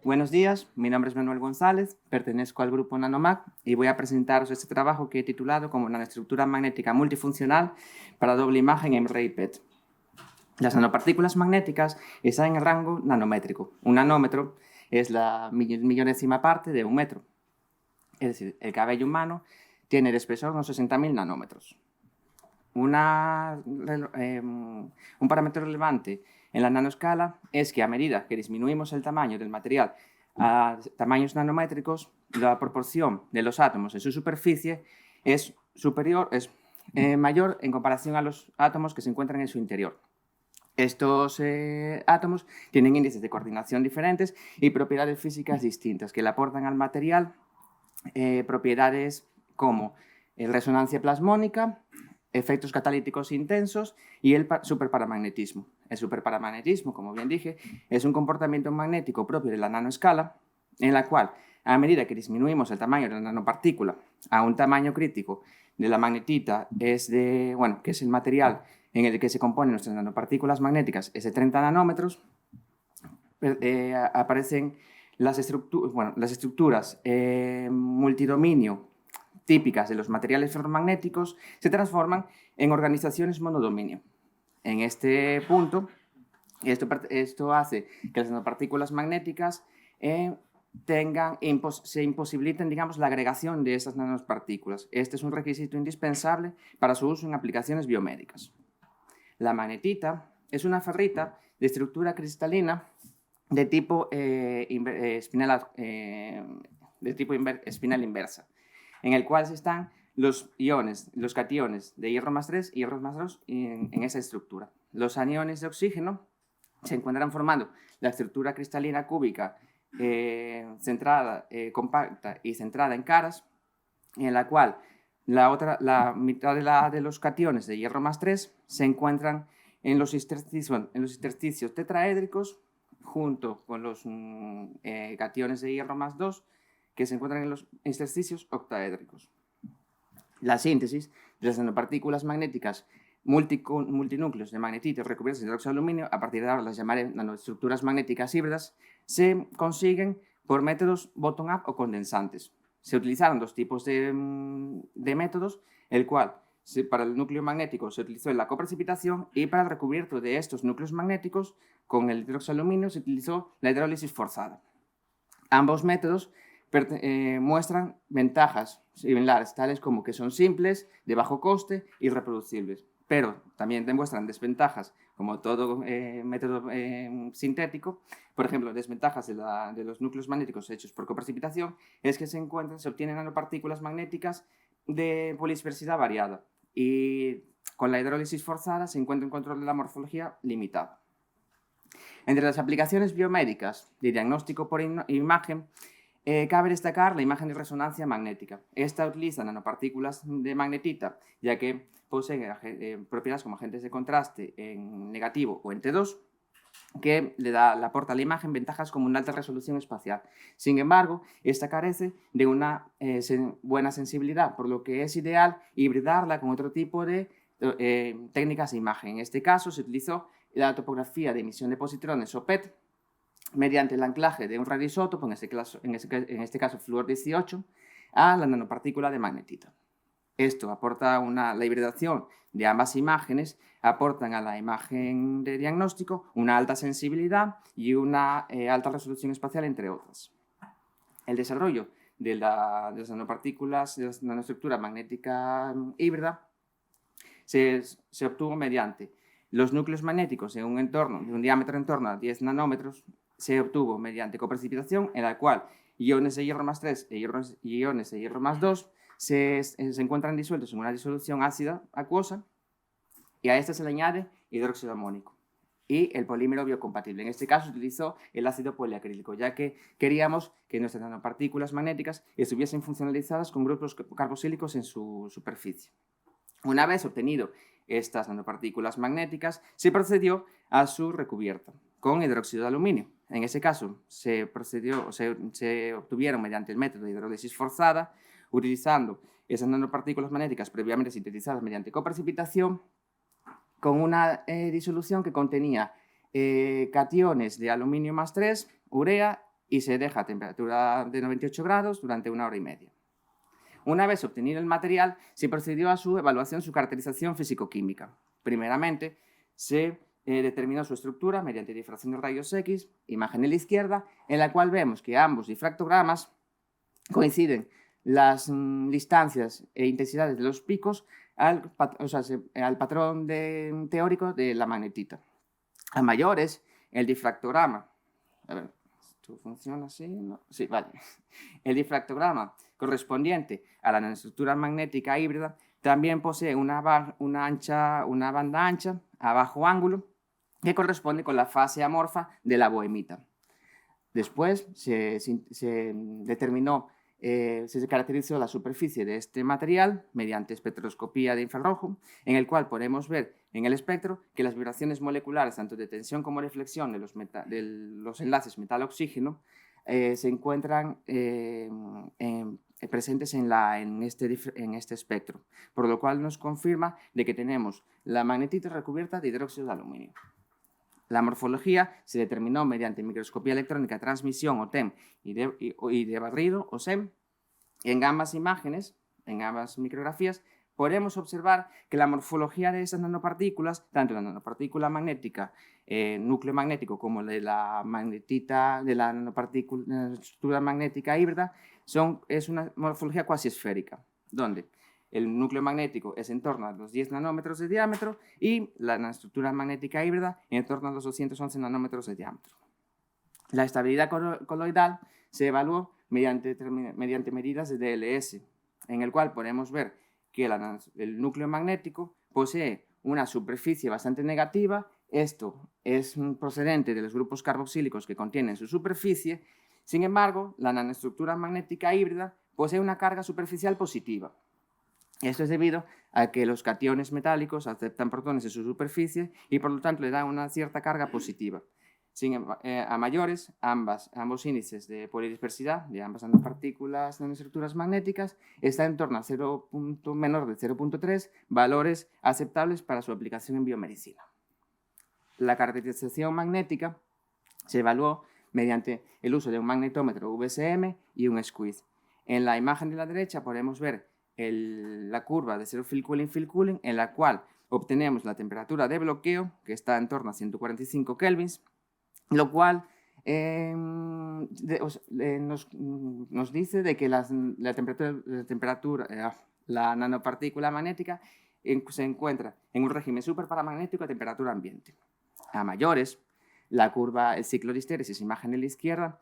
Buenos días, mi nombre es Manuel González, pertenezco al grupo NanoMag y voy a presentaros este trabajo que he titulado como Nanoestructura magnética multifuncional para doble imagen en MRI PET. Las nanopartículas magnéticas están en el rango nanométrico. Un nanómetro es la millonésima parte de un metro. Es decir, el cabello humano tiene de espesor unos 60.000 nanómetros. Un parámetro relevante en la nanoescala es que a medida que disminuimos el tamaño del material a tamaños nanométricos, la proporción de los átomos en su superficie es mayor en comparación a los átomos que se encuentran en su interior. Estos átomos tienen índices de coordinación diferentes y propiedades físicas distintas que le aportan al material propiedades como resonancia plasmónica, efectos catalíticos intensos y el superparamagnetismo. El superparamagnetismo, como bien dije, es un comportamiento magnético propio de la nanoescala en la cual, a medida que disminuimos el tamaño de la nanopartícula a un tamaño crítico de la magnetita, que es el material en el que se componen nuestras nanopartículas magnéticas, es de 30 nanómetros, aparecen las estructuras multidominio típicas de los materiales ferromagnéticos se transforman en organizaciones monodominio. En este punto, esto hace que las nanopartículas magnéticas se imposibiliten, digamos, la agregación de estas nanopartículas. Este es un requisito indispensable para su uso en aplicaciones biomédicas. La magnetita es una ferrita de estructura cristalina de tipo espinal inversa, en el cual están los cationes de hierro más 3 y hierro más 2 en esa estructura. Los aniones de oxígeno se encuentran formando la estructura cristalina cúbica compacta y centrada en caras, en la cual la mitad de los cationes de hierro más 3 se encuentran en los intersticios tetraédricos junto con los cationes de hierro más 2 que se encuentran en los intersticios octaédricos. La síntesis de las nanopartículas magnéticas multinúcleos de magnetita recubiertas de hidróxido de aluminio, a partir de ahora las llamaré nanoestructuras magnéticas híbridas, se consiguen por métodos bottom-up o condensantes. Se utilizaron dos tipos de métodos, el cual para el núcleo magnético se utilizó la coprecipitación y para el recubierto de estos núcleos magnéticos con el hidróxido de aluminio se utilizó la hidrólisis forzada. Ambos métodos muestran ventajas similares, tales como que son simples, de bajo coste y reproducibles, pero también demuestran desventajas, como todo método sintético. Por ejemplo, desventajas de los núcleos magnéticos hechos por coprecipitación es que se obtienen nanopartículas magnéticas de polispersidad variada y con la hidrólisis forzada se encuentra un control de la morfología limitado. Entre las aplicaciones biomédicas de diagnóstico por imagen, cabe destacar la imagen de resonancia magnética. Esta utiliza nanopartículas de magnetita, ya que poseen propiedades como agentes de contraste en negativo o en T2, que le aporta a la imagen ventajas como una alta resolución espacial. Sin embargo, esta carece de una buena sensibilidad, por lo que es ideal hibridarla con otro tipo de técnicas de imagen. En este caso se utilizó la topografía de emisión de positrones o PET, mediante el anclaje de un radioisótopo, en este caso flúor 18, a la nanopartícula de magnetita. Esto aporta la hibridación de ambas imágenes, aportan a la imagen de diagnóstico una alta sensibilidad y una alta resolución espacial, entre otras. El desarrollo de las nanopartículas, de la nanoestructura magnética híbrida, se obtuvo mediante los núcleos magnéticos de un diámetro en torno a 10 nanómetros, se obtuvo mediante coprecipitación, en la cual iones de hierro más 3 e iones de hierro más 2 se encuentran disueltos en una disolución ácida acuosa y a esta se le añade hidróxido amónico y el polímero biocompatible. En este caso se utilizó el ácido poliacrílico, ya que queríamos que nuestras nanopartículas magnéticas estuviesen funcionalizadas con grupos carboxílicos en su superficie. Una vez obtenido estas nanopartículas magnéticas, se procedió a su recubierta con hidróxido de aluminio. En ese caso, se obtuvieron mediante el método de hidrólisis forzada, utilizando esas nanopartículas magnéticas previamente sintetizadas mediante coprecipitación, con una disolución que contenía cationes de aluminio más 3, urea y se deja a temperatura de 98 grados durante 1 hora y media. Una vez obtenido el material, se procedió a su evaluación, su caracterización físico-química. Primeramente, se determinó su estructura mediante difracción de rayos X, imagen a la izquierda, en la cual vemos que ambos difractogramas coinciden las distancias e intensidades de los picos al patrón teórico de la magnetita. A mayores, el difractograma, a ver, ¿esto funciona así? ¿No? Sí, vale. El difractograma correspondiente a la nanoestructura magnética híbrida también posee una banda ancha a bajo ángulo que corresponde con la fase amorfa de la bohemita. Después se determinó, se caracterizó la superficie de este material mediante espectroscopía de infrarrojo, en el cual podemos ver en el espectro que las vibraciones moleculares, tanto de tensión como de flexión de los enlaces metal-oxígeno, se encuentran presentes en este espectro, por lo cual nos confirma de que tenemos la magnetita recubierta de hidróxido de aluminio. La morfología se determinó mediante microscopía electrónica de transmisión o TEM y de barrido o SEM. En ambas imágenes, en ambas micrografías, podemos observar que la morfología de esas nanopartículas, tanto la nanopartícula magnética, núcleo magnético, como de la magnetita, de la nanoestructura magnética híbrida, es una morfología cuasi esférica, donde el núcleo magnético es en torno a los 10 nanómetros de diámetro y la nanoestructura magnética híbrida en torno a los 211 nanómetros de diámetro. La estabilidad coloidal se evaluó mediante medidas de DLS, en el cual podemos ver que el núcleo magnético posee una superficie bastante negativa. Esto es procedente de los grupos carboxílicos que contienen en su superficie. Sin embargo, la nanoestructura magnética híbrida posee una carga superficial positiva. Esto es debido a que los cationes metálicos aceptan protones en su superficie y por lo tanto le dan una cierta carga positiva. A mayores, ambos índices de polidispersidad de ambas nanoestructuras magnéticas están en torno a menor de 0.3, valores aceptables para su aplicación en biomedicina. La caracterización magnética se evaluó mediante el uso de un magnetómetro VSM y un squeeze. En la imagen de la derecha podemos ver la curva de zero field cooling, en la cual obtenemos la temperatura de bloqueo, que está en torno a 145 kelvins, lo cual nos dice de que la nanopartícula magnética se encuentra en un régimen superparamagnético a temperatura ambiente. A mayores, el ciclo de histéresis, imagen a la izquierda,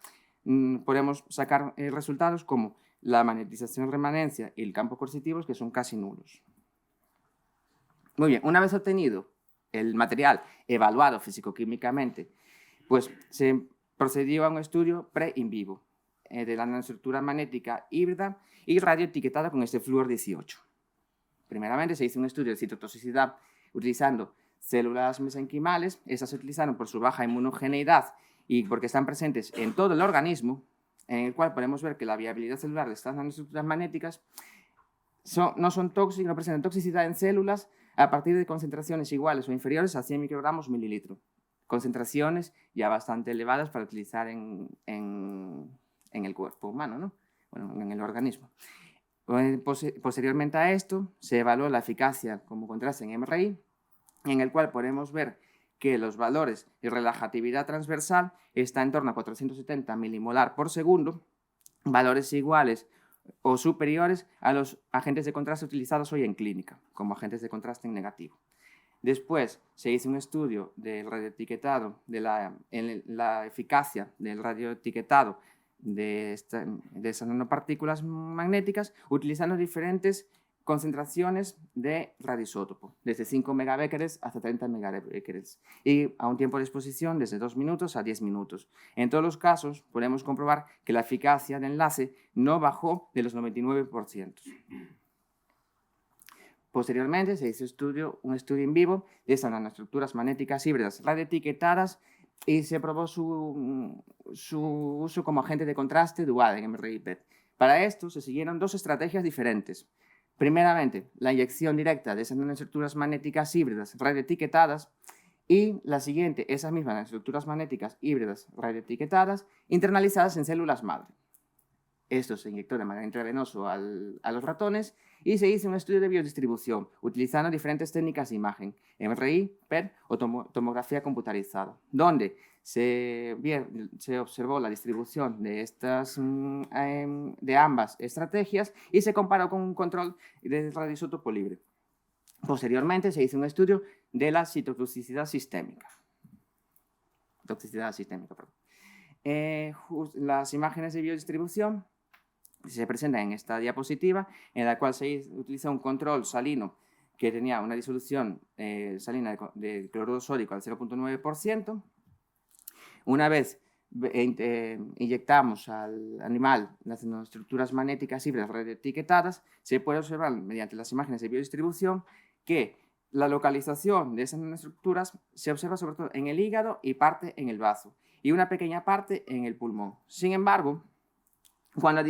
podemos sacar resultados como la magnetización remanencia y el campo coercitivo, que son casi nulos. Muy bien, una vez obtenido el material evaluado físico-químicamente, pues se procedió a un estudio pre-in vivo de la nanoestructura magnética híbrida y radioetiquetada con este flúor 18. Primeramente se hizo un estudio de citotoxicidad utilizando células mesenquimales. Estas se utilizaron por su baja inmunogeneidad y porque están presentes en todo el organismo, en el cual podemos ver que la viabilidad celular de estas nanoestructuras magnéticas no presentan toxicidad en células a partir de concentraciones iguales o inferiores a 100 microgramos mililitro. Concentraciones ya bastante elevadas para utilizar en el cuerpo humano, ¿no? Bueno, en el organismo. Posteriormente a esto, se evaluó la eficacia como contraste en MRI, en el cual podemos ver que los valores de relajatividad transversal están en torno a 470 milimolar por segundo, valores iguales o superiores a los agentes de contraste utilizados hoy en clínica, como agentes de contraste en negativo. Después se hizo un estudio del radioetiquetado, la eficacia del radioetiquetado de esas nanopartículas magnéticas utilizando diferentes concentraciones de radioisótopo, desde 5 megabecquerels hasta 30 megabecquerels, y a un tiempo de exposición desde 2 minutos a 10 minutos. En todos los casos podemos comprobar que la eficacia del enlace no bajó de los 99%. Posteriormente se hizo un estudio en vivo de esas nanoestructuras magnéticas híbridas radioetiquetadas y se probó su uso como agente de contraste dual en MRI-PET. Para esto se siguieron dos estrategias diferentes. Primeramente, la inyección directa de esas nanoestructuras magnéticas híbridas radioetiquetadas Y la siguiente, esas mismas nanoestructuras magnéticas híbridas radioetiquetadas internalizadas en células madre. Esto se inyectó de manera intravenosa a los ratones y se hizo un estudio de biodistribución utilizando diferentes técnicas de imagen, MRI, PET o tomografía computarizada, donde se observó la distribución de ambas estrategias y se comparó con un control de radioisótopo libre. Posteriormente se hizo un estudio de la citotoxicidad sistémica. Las imágenes de biodistribución se presentan en esta diapositiva, en la cual se utiliza un control salino que tenía una disolución salina de cloruro sódico al 0,9%. Una vez inyectamos al animal las estructuras magnéticas híbridas radioetiquetadas, se puede observar mediante las imágenes de biodistribución que la localización de esas nanoestructuras se observa sobre todo en el hígado y parte en el bazo, y una pequeña parte en el pulmón. Sin embargo, cuando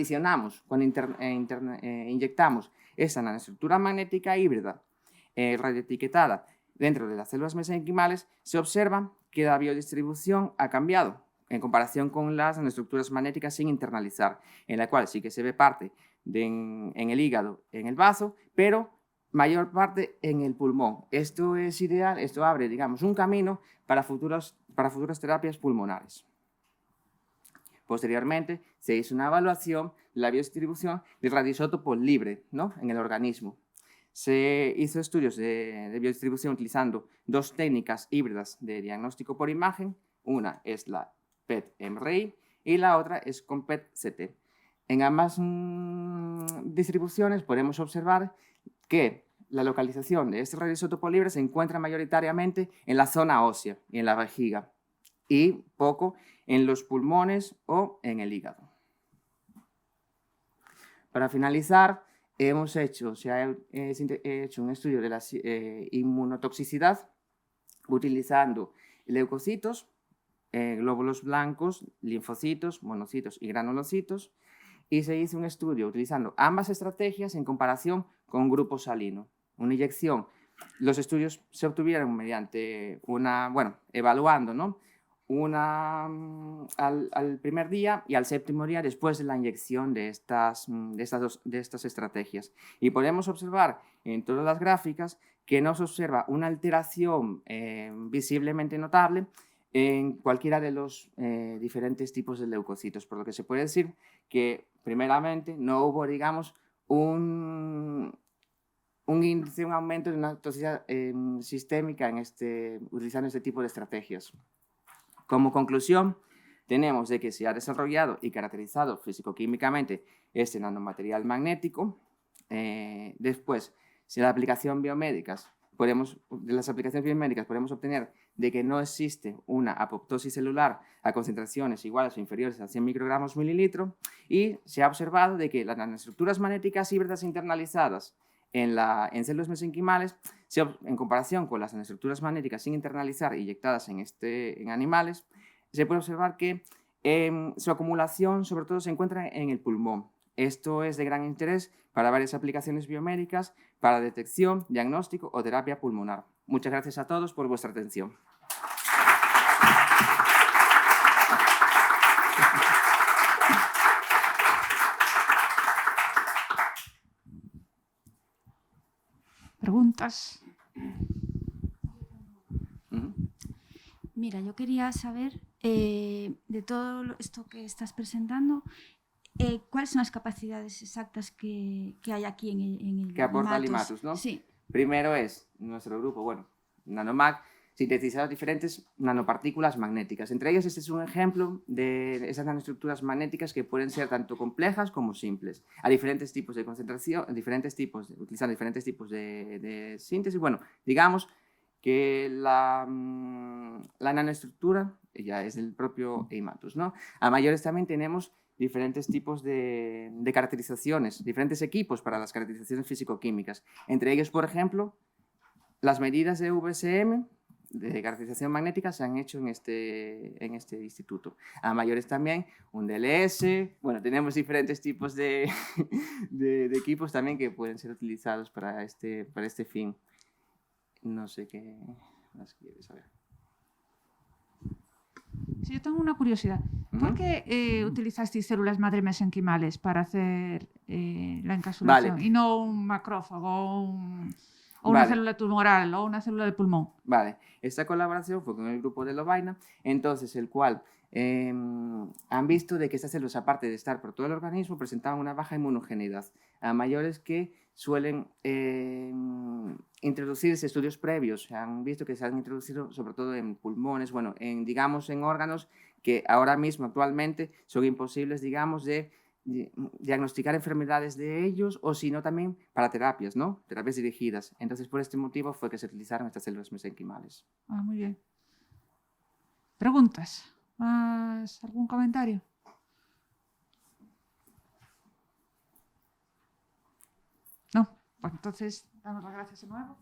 inyectamos esa nanoestructura magnética híbrida radioetiquetada dentro de las células mesenquimales, se observa que la biodistribución ha cambiado en comparación con las nanoestructuras magnéticas sin internalizar, en la cual sí que se ve parte en el hígado, en el bazo, pero mayor parte en el pulmón. Esto es ideal, esto abre, digamos, un camino para futuras terapias pulmonares. Posteriormente, se hizo una evaluación de la biodistribución del radioisótopo libre, ¿no?, en el organismo. Se hizo estudios de biodistribución utilizando dos técnicas híbridas de diagnóstico por imagen. Una es la PET-MRI y la otra es con PET-CT. En ambas distribuciones podemos observar que la localización de este radioisótopo libre se encuentra mayoritariamente en la zona ósea y en la vejiga, y poco en los pulmones o en el hígado. Para finalizar, se ha hecho un estudio de la inmunotoxicidad utilizando leucocitos, glóbulos blancos, linfocitos, monocitos y granulocitos, y se hizo un estudio utilizando ambas estrategias en comparación con grupo salino. Una inyección. Los estudios se obtuvieron mediante evaluando, ¿no?, al primer día y al séptimo día después de la inyección de estas estrategias. Y podemos observar en todas las gráficas que no se observa una alteración visiblemente notable en cualquiera de los diferentes tipos de leucocitos, por lo que se puede decir que, primeramente, no hubo, digamos, un aumento de una toxicidad sistémica utilizando este tipo de estrategias. Como conclusión, tenemos de que se ha desarrollado y caracterizado físico-químicamente este nanomaterial magnético. Después, de las aplicaciones biomédicas podemos obtener de que no existe una apoptosis celular a concentraciones iguales o inferiores a 100 microgramos mililitro, y se ha observado de que las nanoestructuras magnéticas híbridas internalizadas en células mesenquimales, en comparación con las nanoestructuras magnéticas sin internalizar inyectadas en animales, se puede observar que su acumulación sobre todo se encuentra en el pulmón. Esto es de gran interés para varias aplicaciones biomédicas, para detección, diagnóstico o terapia pulmonar. Muchas gracias a todos por vuestra atención. ¿Preguntas? Mira, yo quería saber, de todo esto que estás presentando, ¿cuáles son las capacidades exactas que hay aquí en el que aporta Limatus, ¿no? Sí. Primero es nuestro grupo, Nanomag, sintetizar diferentes nanopartículas magnéticas. Entre ellas, este es un ejemplo de esas nanoestructuras magnéticas que pueden ser tanto complejas como simples, a diferentes tipos de concentración, utilizando diferentes tipos de síntesis. Bueno, digamos que la nanoestructura ya es del propio Eimatus, ¿no? A mayores también tenemos diferentes tipos de caracterizaciones, diferentes equipos para las caracterizaciones físico-químicas. Entre ellos, por ejemplo, las medidas de VSM, de caracterización magnética, se han hecho en este instituto. A mayores también, un DLS, bueno, tenemos diferentes tipos de equipos también que pueden ser utilizados para este fin. No sé qué más quieres saber. Sí, yo tengo una curiosidad. ¿Por qué utilizasteis células madre mesenquimales para hacer la encapsulación y no un macrófago o una célula tumoral o una célula de pulmón? Vale, esta colaboración fue con el grupo de Lovaina, entonces el cual han visto de que estas células, aparte de estar por todo el organismo, presentaban una baja inmunogeneidad a mayores que suelen introducirse estudios previos. Han visto que se han introducido sobre todo en pulmones, bueno, digamos en órganos que ahora mismo actualmente son imposibles, digamos, de diagnosticar enfermedades de ellos o si no también para terapias, ¿no? Terapias dirigidas. Entonces por este motivo fue que se utilizaron estas células mesenquimales. Ah, muy bien. ¿Preguntas? ¿Más algún comentario? No. Pues entonces damos las gracias de nuevo.